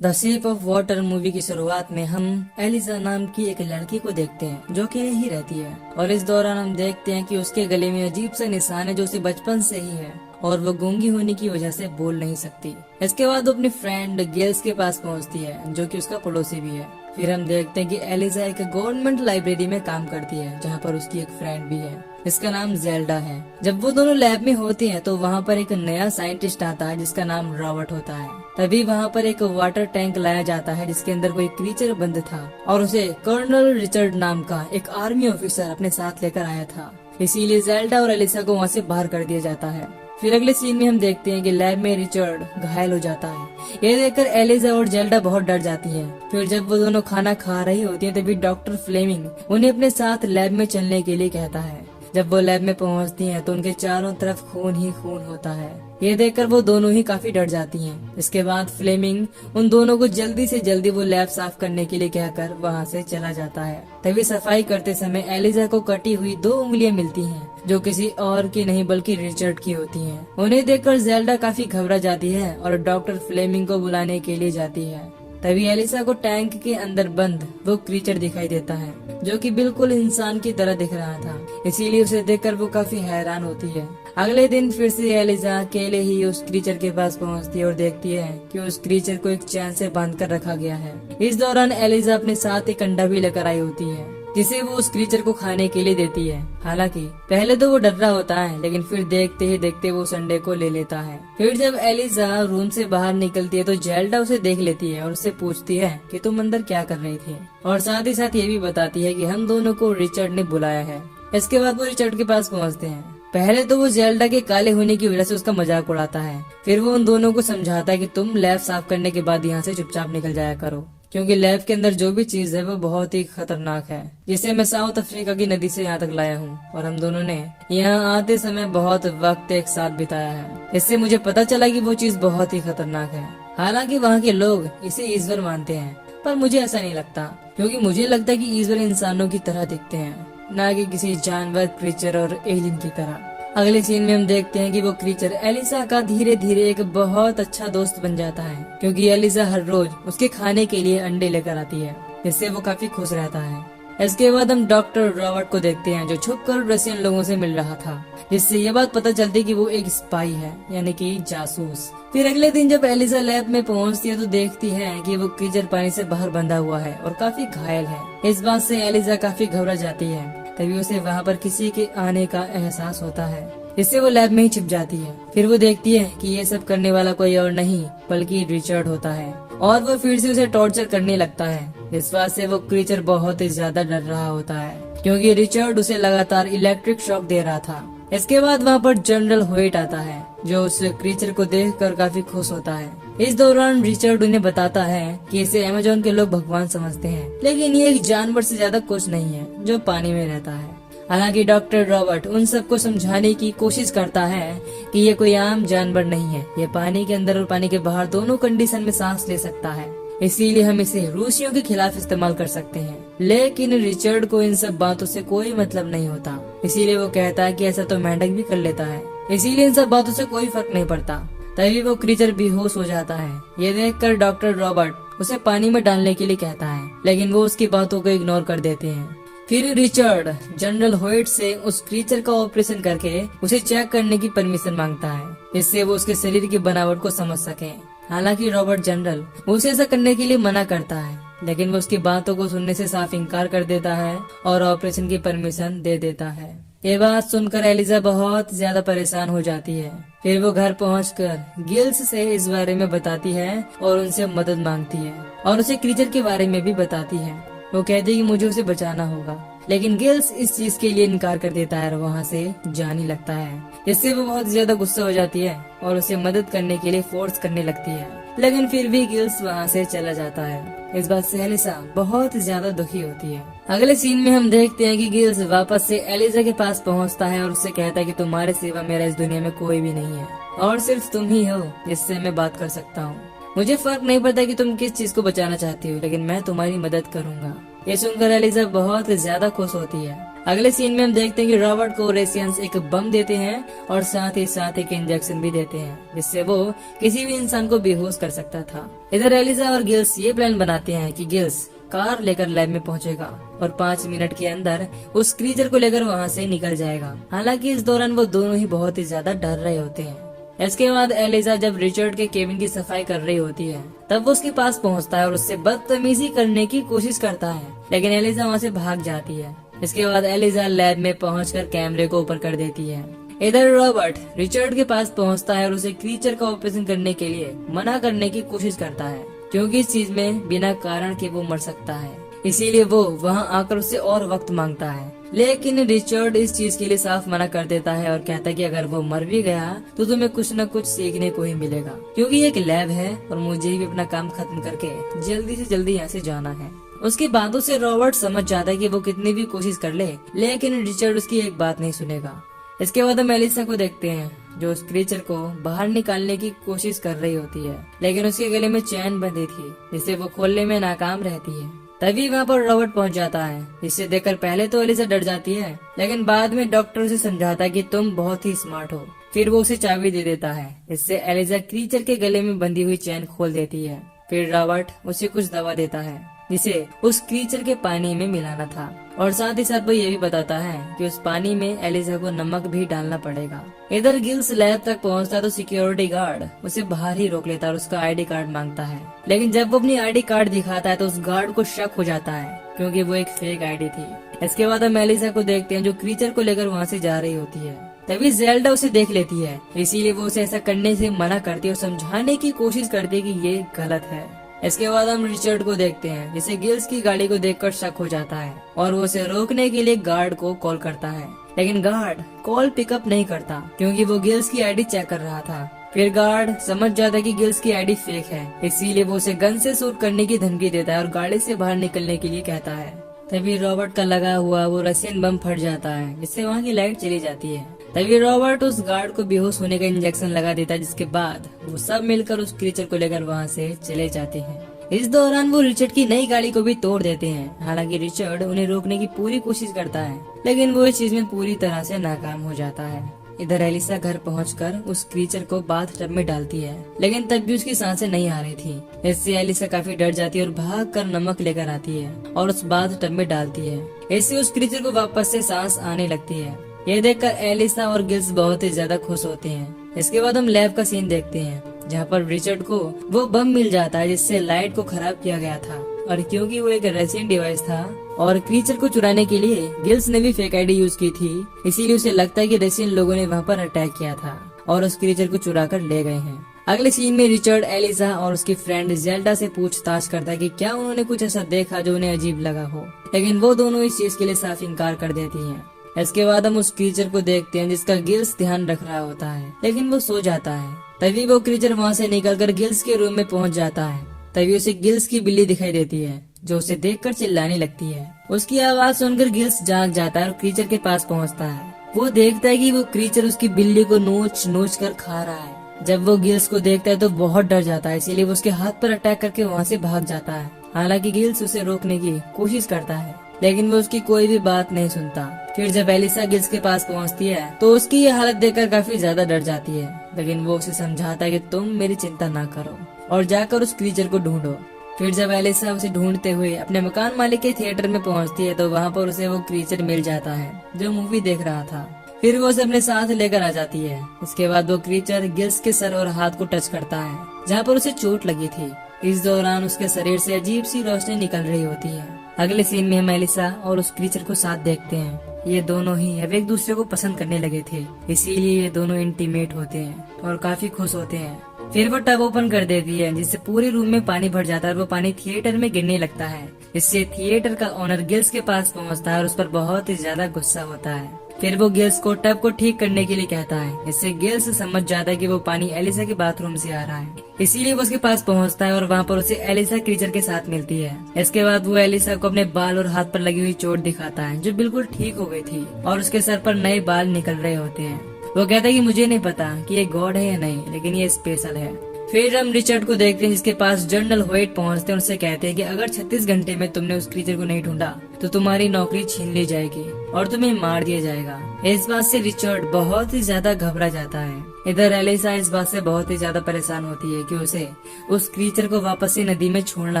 The shape of water movie की शुरुआत में हम एलिजा नाम की एक लड़की को देखते हैं जो अकेले ही रहती है और इस दौरान हम देखते हैं कि उसके गले में अजीब सा निशान है जो उसे बचपन से ही है और वो गूंगी होने की वजह से बोल नहीं सकती। इसके बाद वो अपनी फ्रेंड गेल्स के पास पहुंचती है जो कि उसका पड़ोसी भी है। फिर हम देखते हैं कि एलिजा एक गवर्नमेंट लाइब्रेरी में काम करती है जहाँ पर उसकी एक फ्रेंड भी है, इसका नाम जेल्डा है। जब वो दोनों लैब में होती हैं तो वहाँ पर एक नया साइंटिस्ट आता है जिसका नाम रॉबर्ट होता है। तभी वहाँ पर एक वाटर टैंक लाया जाता है जिसके अंदर कोई क्रीचर बंद था और उसे कर्नल रिचर्ड नाम का एक आर्मी ऑफिसर अपने साथ लेकर आया था। इसीलिए जेल्डा और एलिसा को वहाँ से बाहर कर दिया जाता है। फिर अगले सीन में हम देखते हैं कि लैब में रिचर्ड घायल हो जाता है। ये देखकर एलिजा और जेल्डा बहुत डर जाती है। फिर जब वो दोनों खाना खा रही होती हैं तभी डॉक्टर फ्लेमिंग उन्हें अपने साथ लैब में चलने के लिए कहता है। जब वो लैब में पहुंचती हैं तो उनके चारों तरफ खून ही खून होता है। ये देखकर वो दोनों ही काफी डर जाती हैं। इसके बाद फ्लेमिंग उन दोनों को जल्दी से जल्दी वो लैब साफ करने के लिए कहकर वहाँ से चला जाता है। तभी सफाई करते समय एलिजा को कटी हुई 2 उंगलियां मिलती हैं जो किसी और की नहीं बल्कि रिचर्ड की होती हैं। उन्हें देखकर जेल्डा काफी घबरा जाती है और डॉक्टर फ्लेमिंग को बुलाने के लिए जाती है। तभी एलिसा को टैंक के अंदर बंद वो क्रीचर दिखाई देता है जो कि बिल्कुल इंसान की तरह दिख रहा था। इसीलिए उसे देखकर वो काफी हैरान होती है। अगले दिन फिर से एलिजा अकेले ही उस क्रीचर के पास पहुंचती है और देखती है कि उस क्रीचर को एक चैन से बांधकर रखा गया है। इस दौरान एलिजा अपने साथ एक अंडा भी लेकर आई होती है जिसे वो उस क्रीचर को खाने के लिए देती है। हालांकि पहले तो वो डर रहा होता है लेकिन फिर देखते ही देखते वो उस अंडे को ले लेता है। फिर जब एलिजा रूम से बाहर निकलती है तो जेल्डा उसे देख लेती है और उससे पूछती है कि तुम अंदर क्या कर रही थी, और साथ ही साथ ये भी बताती है कि हम दोनों को रिचर्ड ने बुलाया है। इसके बाद वो रिचर्ड के पास पहुँचते हैं। पहले तो वो जेल्डा के काले होने की वजह से उसका मजाक उड़ाता है। फिर वो उन दोनों को समझाता है कि तुम लैब साफ करने के बाद यहाँ से चुपचाप निकल जाया करो क्योंकि लैब के अंदर जो भी चीज है वो बहुत ही खतरनाक है, जिसे मैं साउथ अफ्रीका की नदी से यहाँ तक लाया हूँ और हम दोनों ने यहाँ आते समय बहुत वक्त एक साथ बिताया है। इससे मुझे पता चला कि वो चीज बहुत ही खतरनाक है। हालांकि वहाँ के लोग इसे ईश्वर मानते हैं पर मुझे ऐसा नहीं लगता क्योंकि मुझे लगता है कि ईश्वर इंसानों की तरह दिखते हैं, न कि किसी जानवर, क्रीचर और एलियन की तरह। अगले सीन में हम देखते हैं कि वो क्रीचर एलिसा का धीरे धीरे एक बहुत अच्छा दोस्त बन जाता है क्योंकि एलिसा हर रोज उसके खाने के लिए अंडे लेकर आती है, जिससे वो काफी खुश रहता है। इसके बाद हम डॉक्टर रॉबर्ट को देखते हैं जो छुपकर रशियन लोगों से मिल रहा था, जिससे ये बात पता चलती कि वो एक स्पाई है यानी कि जासूस। फिर अगले दिन जब एलिसा लैब में पहुंचती है तो देखती है कि वो क्रीचर पानी से बाहर बंधा हुआ है और काफी घायल है। इस बात से एलिसा काफी घबरा जाती है। तभी उसे वहाँ पर किसी के आने का एहसास होता है, जिससे वो लैब में ही छिप जाती है। फिर वो देखती है कि ये सब करने वाला कोई और नहीं बल्कि रिचर्ड होता है और वो फिर से उसे टॉर्चर करने लगता है। इस बात से वो क्रीचर बहुत ही ज्यादा डर रहा होता है क्योंकि रिचर्ड उसे लगातार इलेक्ट्रिक शॉक दे रहा था। इसके बाद वहाँ पर जनरल होइट आता है जो उस क्रीचर को देखकर काफी खुश होता है। इस दौरान रिचर्ड उन्हें बताता है कि इसे अमेज़न के लोग भगवान समझते हैं लेकिन ये एक जानवर से ज्यादा कुछ नहीं है जो पानी में रहता है। हालांकि डॉक्टर रॉबर्ट उन सबको समझाने की कोशिश करता है कि ये कोई आम जानवर नहीं है, ये पानी के अंदर और पानी के बाहर दोनों कंडीशन में सांस ले सकता है, इसीलिए हम इसे रूसियों के खिलाफ इस्तेमाल कर सकते हैं। लेकिन रिचर्ड को इन सब बातों से कोई मतलब नहीं होता, इसीलिए वो कहता है कि ऐसा तो मेंढक भी कर लेता है, इसीलिए इन सब बातों से कोई फर्क नहीं पड़ता। तभी वो क्रीचर बेहोश हो जाता है। ये देखकर डॉक्टर रॉबर्ट उसे पानी में डालने के लिए कहता है लेकिन वो उसकी बातों को इग्नोर कर देते हैं। फिर रिचर्ड जनरल होइट से उस क्रीचर का ऑपरेशन करके उसे चेक करने की परमिशन मांगता है, जिससे वो उसके शरीर की बनावट को समझ सके। हालांकि रॉबर्ट जनरल उसे ऐसा करने के लिए मना करता है लेकिन वो उसकी बातों को सुनने से साफ इनकार कर देता है और ऑपरेशन की परमिशन दे देता है। ये बात सुनकर एलिजा बहुत ज्यादा परेशान हो जाती है। फिर वो घर पहुंचकर गिल्स से इस बारे में बताती है और उनसे मदद मांगती है और उसे क्रीचर के बारे में भी बताती है। वो कहती है कि मुझे उसे बचाना होगा लेकिन गिल्स इस चीज के लिए इनकार कर देता है और वहाँ से जाने लगता है, जिससे वो बहुत ज्यादा गुस्सा हो जाती है और उसे मदद करने के लिए फोर्स करने लगती है। लेकिन फिर भी गिल्स वहाँ से चला जाता है। इस बात से एलिसा बहुत ज्यादा दुखी होती है। अगले सीन में हम देखते हैं कि गिल्स वापस से एलिसा के पास पहुँचता है और उससे कहता है कि तुम्हारे सिवा मेरा इस दुनिया में कोई भी नहीं है और सिर्फ तुम ही हो जिससे मैं बात कर सकता हूँ। मुझे फर्क नहीं पड़ता कि तुम किस चीज को बचाना चाहती हो लेकिन मैं तुम्हारी मदद करूंगा। ये सुनकर एलिजा बहुत ज्यादा खुश होती है। अगले सीन में हम देखते हैं कि रॉबर्ट को रेसियंस एक बम देते हैं और साथ ही साथ एक इंजेक्शन भी देते हैं, जिससे वो किसी भी इंसान को बेहोश कर सकता था। इधर एलिजा और गिल्स ये प्लान बनाते हैं कि गिल्स कार लेकर लैब में पहुंचेगा और 5 मिनट के अंदर उस क्रीचर को लेकर वहां से निकल जाएगा। हालांकि इस दौरान वो दोनों ही बहुत ही ज्यादा डर रहे होते हैं। इसके बाद एलिजा जब रिचर्ड के केबिन की सफाई कर रही होती है, तब वो उसके पास पहुंचता है और उससे बदतमीजी करने की कोशिश करता है, लेकिन एलिजा वहां से भाग जाती है। इसके बाद एलिजा लैब में पहुंचकर कैमरे को ऊपर कर देती है। इधर रॉबर्ट रिचर्ड के पास पहुंचता है और उसे क्रीचर का ऑपरेशन करने के लिए मना करने की कोशिश करता है, क्योंकि इस चीज में बिना कारण के वो मर सकता है। इसीलिए वो वहां आकर उससे और वक्त मांगता है, लेकिन रिचर्ड इस चीज के लिए साफ मना कर देता है और कहता है कि अगर वो मर भी गया तो तुम्हें कुछ न कुछ सीखने को ही मिलेगा, क्योंकि ये एक लैब है और मुझे भी अपना काम खत्म करके जल्दी से जल्दी यहाँ से जाना है। उसकी बातों से रॉबर्ट समझ जाता है कि वो कितनी भी कोशिश कर ले, लेकिन रिचर्ड उसकी एक बात नहीं सुनेगा। इसके बाद हम एलिसा को देखते हैं, जो उस क्रीचर को बाहर निकालने की कोशिश कर रही होती है, लेकिन उसके गले में चैन बंधी थी, जिसे वो खोलने में नाकाम रहती है। तभी वहाँ पर रॉबर्ट पहुँच जाता है, जिसे देखकर पहले तो एलिसा डर जाती है, लेकिन बाद में डॉक्टर उसे समझाता है कि तुम बहुत ही स्मार्ट हो। फिर वो उसे चाबी दे देता है, इससे एलिसा क्रीचर के गले में बंधी हुई चैन खोल देती है। फिर रॉबर्ट उसे कुछ दवा देता है, जिसे उस क्रीचर के पानी में मिलाना था, और साथ ही साथ वो ये भी बताता है कि उस पानी में एलिसा को नमक भी डालना पड़ेगा। इधर गिल्स लैब तक पहुंचता तो सिक्योरिटी गार्ड उसे बाहर ही रोक लेता और उसका आईडी कार्ड मांगता है, लेकिन जब वो अपनी आईडी कार्ड दिखाता है तो उस गार्ड को शक हो जाता है, क्योंकि वो एक फेक आईडी थी। इसके बाद हम एलिसा को देखते हैं, जो क्रीचर को लेकर वहाँ से जा रही होती है। तभी जेल्डा उसे देख लेती है, इसीलिए वो उसे ऐसा करने से मना करती है और समझाने की कोशिश करती है कि ये गलत है। इसके बाद हम रिचर्ड को देखते हैं, जिसे गिल्स की गाड़ी को देखकर शक हो जाता है और वो उसे रोकने के लिए गार्ड को कॉल करता है, लेकिन गार्ड कॉल पिकअप नहीं करता, क्योंकि वो गिल्स की आईडी चेक कर रहा था। फिर गार्ड समझ जाता है कि गिल्स की आईडी फेक है, इसीलिए वो उसे गन से शूट करने की धमकी देता है और गाड़ी से बाहर निकलने के लिए कहता है। तभी रॉबर्ट का लगा हुआ वो रशियन बम फट जाता है, जिससे वहाँ की लाइट चली जाती है। तभी रॉबर्ट उस गार्ड को बेहोश होने का इंजेक्शन लगा देता है, जिसके बाद वो सब मिलकर उस क्रीचर को लेकर वहाँ से चले जाते हैं। इस दौरान वो रिचर्ड की नई गाड़ी को भी तोड़ देते हैं। हालांकि रिचर्ड उन्हें रोकने की पूरी कोशिश करता है, लेकिन वो इस चीज में पूरी तरह से नाकाम हो जाता है। इधर एलिसा घर पहुंचकर उस क्रीचर को बाथ टब में डालती है, लेकिन तब भी उसकी सांसें नहीं आ रही थी। इससे एलिसा काफी डर जाती है और भागकर नमक लेकर आती है और उस बाथ टब में डालती है। इससे उस क्रीचर को वापस से सांस आने लगती है। ये देखकर एलिसा और गिल्स बहुत ही ज्यादा खुश होते हैं। इसके बाद हम लैब का सीन देखते हैं, जहाँ पर रिचर्ड को वो बम मिल जाता है, जिससे लाइट को खराब किया गया था, और क्योंकि वो एक रशियन डिवाइस था और क्रीचर को चुराने के लिए गिल्स ने भी फेक आईडी यूज की थी, इसीलिए उसे लगता है कि रशियन लोगों ने वहाँ पर अटैक किया था और उस क्रीचर को चुरा कर ले गए हैं। अगले सीन में रिचर्ड एलिसा और उसकी फ्रेंड जेल्डा से पूछताछ करता है कि क्या उन्होंने कुछ ऐसा देखा जो उन्हें अजीब लगा हो, लेकिन वो दोनों इस चीज के लिए साफ इनकार कर देती हैं। इसके बाद हम उस क्रीचर को देखते हैं, जिसका गिल्स ध्यान रख रहा होता है, लेकिन वो सो जाता है। तभी वो क्रीचर वहाँ से निकलकर गिल्स के रूम में पहुँच जाता है। तभी उसे गिल्स की बिल्ली दिखाई देती है, जो उसे देखकर चिल्लाने लगती है। उसकी आवाज सुनकर गिल्स जाग जाता है और क्रीचर के पास पहुँचता है। वो देखता है कि वो क्रीचर उसकी बिल्ली को नोच नोच कर खा रहा है। जब वो गिल्स को देखता है तो बहुत डर जाता है, इसीलिए वो उसके हाथ पर अटैक करके वहाँ से भाग जाता है। हालांकि गिल्स उसे रोकने की कोशिश करता है, लेकिन वो उसकी कोई भी बात नहीं सुनता। फिर जब एलिसा गिल्स के पास पहुंचती है तो उसकी ये हालत देखकर काफी ज्यादा डर जाती है, लेकिन वो उसे समझाता है कि तुम मेरी चिंता ना करो और जाकर उस क्रीचर को ढूंढो। फिर जब एलिसा उसे ढूंढते हुए अपने मकान मालिक के थिएटर में पहुंचती है तो वहाँ पर उसे वो क्रीचर मिल जाता है जो मूवी देख रहा था। फिर वो उसे अपने साथ लेकर आ जाती है। इसके बाद वो क्रीचर गिल्स के सर और हाथ को टच करता है, जहाँ पर उसे चोट लगी थी। इस दौरान उसके शरीर से अजीब सी रोशनी निकल रही होती है। अगले सीन में हम एलिसा और उस क्रीचर को साथ देखते हैं। ये दोनों ही अब एक दूसरे को पसंद करने लगे थे, इसीलिए ये दोनों इंटीमेट होते हैं और काफी खुश होते हैं। फिर वो टब ओपन कर देती है, जिससे पूरे रूम में पानी भर जाता है और वो पानी थिएटर में गिरने लगता है। इससे थिएटर का ओनर गिल्स के पास पहुंचता है और उस पर बहुत ही ज्यादा गुस्सा होता है। फिर वो गिल्स को टब को ठीक करने के लिए कहता है। इससे गिल्स समझ जाता है कि वो पानी एलिसा के बाथरूम से आ रहा है, इसीलिए वो उसके पास पहुंचता है और वहाँ पर उसे एलिसा क्रीचर के साथ मिलती है। इसके बाद वो एलिसा को अपने बाल और हाथ पर लगी हुई चोट दिखाता है, जो बिल्कुल ठीक हो गई थी, और उसके सर पर नए बाल निकल रहे होते हैं। वो कहता है कि मुझे नहीं पता कि ये गॉड है या नहीं, लेकिन ये स्पेशल है। फिर हम रिचर्ड को देखते हैं जिसके पास जनरल व्हाइट पहुंचते हैं, उनसे कहते हैं कि अगर 36 घंटे में तुमने उस क्रीचर को नहीं ढूंढा तो तुम्हारी नौकरी छीन ली जाएगी और तुम्हें मार दिया जाएगा। इस बात से रिचर्ड बहुत ही ज्यादा घबरा जाता है। इधर एलिसा इस बात से बहुत ही ज्यादा परेशान होती है कि उसे उस क्रीचर को वापस से नदी में छोड़ना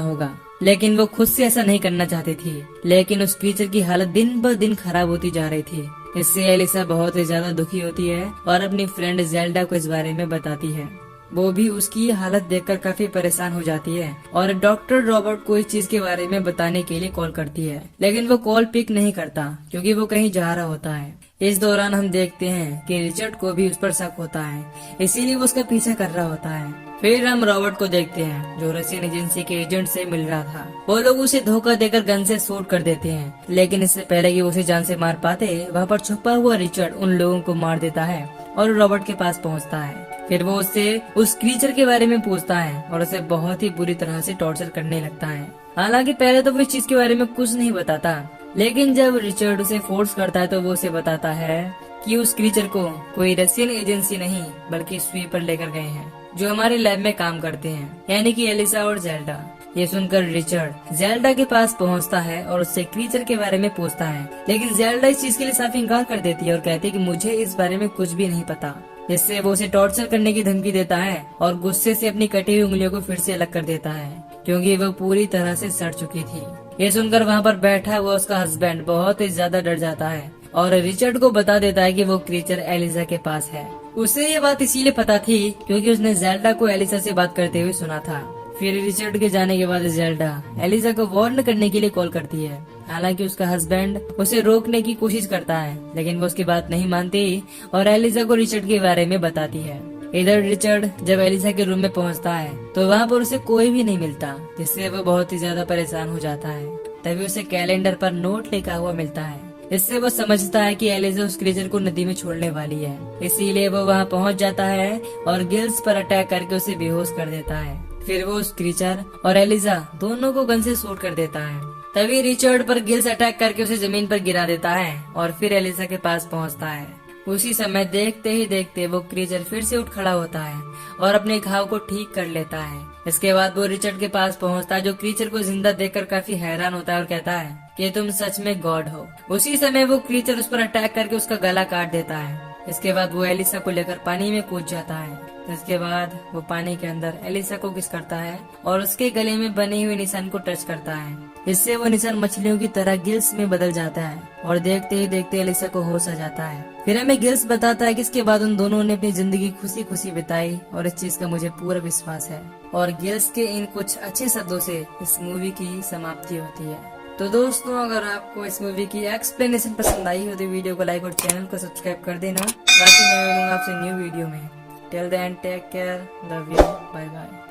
होगा, लेकिन वो खुद से ऐसा नहीं करना चाहती थी। लेकिन उस क्रीचर की हालत दिन ब दिन खराब होती जा रही थी। इससे एलिसा बहुत ही ज्यादा दुखी होती है और अपनी फ्रेंड जेल्डा को इस बारे में बताती है। वो भी उसकी हालत देखकर काफी परेशान हो जाती है और डॉक्टर रॉबर्ट को इस चीज के बारे में बताने के लिए कॉल करती है, लेकिन वो कॉल पिक नहीं करता क्योंकि वो कहीं जा रहा होता है। इस दौरान हम देखते हैं कि रिचर्ड को भी उस पर शक होता है, इसीलिए वो उसका पीछा कर रहा होता है। फिर हम रॉबर्ट को देखते हैं जो रशियन एजेंसी के एजेंट से मिल रहा था। वो लोग उसे धोखा देकर गन से शूट कर देते हैं, लेकिन इससे पहले कि उसे जान से मार पाते वहाँ पर छुपा हुआ रिचर्ड उन लोगों को मार देता है और रॉबर्ट के पास पहुँचता है। फिर वो उससे उस क्रीचर के बारे में पूछता है और उसे बहुत ही बुरी तरह से टॉर्चर करने लगता है। हालांकि पहले तो वो इस चीज के बारे में कुछ नहीं बताता, लेकिन जब रिचर्ड उसे फोर्स करता है तो वो उसे बताता है कि उस क्रीचर को कोई रशियन एजेंसी नहीं बल्कि स्वीपर लेकर गए हैं जो हमारे लैब में काम करते हैं, यानी कि एलिसा और जेल्डा। ये सुनकर रिचर्ड जेल्डा के पास पहुंचता है और उससे क्रीचर के बारे में पूछता है, लेकिन जेल्डा इस चीज के लिए साफ इनकार कर देती है और कहती है कि मुझे इस बारे में कुछ भी नहीं पता। जिससे वो उसे टॉर्चर करने की धमकी देता है और गुस्से से अपनी कटी हुई उंगलियों को फिर से अलग कर देता है क्योंकि वो पूरी तरह से सड़ चुकी थी। ये सुनकर वहाँ पर बैठा हुआ उसका हस्बैंड बहुत ही ज्यादा डर जाता है और रिचर्ड को बता देता है कि वो क्रीचर एलिसा के पास है। उसे ये बात इसीलिए पता थी क्योंकि उसने जेल्डा को एलिसा से बात करते हुए सुना था। फिर रिचर्ड के जाने के बाद जेल्डा एलिसा को वार्न करने के लिए कॉल करती है। हालांकि उसका हस्बैंड उसे रोकने की कोशिश करता है, लेकिन वो उसकी बात नहीं मानती और एलिसा को रिचर्ड के बारे में बताती है। इधर रिचर्ड जब एलिसा के रूम में पहुंचता है तो वहाँ पर उसे कोई भी नहीं मिलता, जिससे वो बहुत ही ज्यादा परेशान हो जाता है। तभी उसे कैलेंडर पर नोट लिखा हुआ मिलता है। इससे वो समझता है कि एलिसा उस क्रीचर को नदी में छोड़ने वाली है, इसीलिए वो वहाँ पहुँच जाता है और गिल्स पर अटैक करके उसे बेहोश कर देता है। फिर वो उस क्रीचर और एलिसा दोनों को गन से शूट कर देता है। तभी रिचर्ड पर गिल्स अटैक करके उसे जमीन पर गिरा देता है और फिर एलिसा के पास पहुंचता है। उसी समय देखते ही देखते वो क्रीचर फिर से उठ खड़ा होता है और अपने घाव को ठीक कर लेता है। इसके बाद वो रिचर्ड के पास पहुंचता है जो क्रीचर को जिंदा देखकर काफी हैरान होता है और कहता है कि तुम सच में गॉड हो। उसी समय वो क्रीचर उस पर अटैक करके उसका गला काट देता है। इसके बाद वो एलिसा को लेकर पानी में कूद जाता है। इसके बाद वो पानी के अंदर एलिसा को किस करता है और उसके गले में बने हुए निशान को टच करता है। इससे वो निशान मछलियों की तरह गिल्स में बदल जाता है और देखते ही देखते एलिसा को होश आ जाता है। फिर हमें गिल्स बताता है कि इसके बाद उन दोनों ने अपनी जिंदगी खुशी खुशी बिताई और इस चीज का मुझे पूरा विश्वास है। और गिल्स के इन कुछ अच्छे शब्दों से इस मूवी की समाप्ति होती है। तो दोस्तों, अगर आपको इस मूवी की एक्सप्लेनेशन पसंद आई हो तो वीडियो को लाइक और चैनल को सब्सक्राइब कर देना। बाकी मैं मिलूंगा आपसे न्यू वीडियो में। Till then take care, love you, bye bye.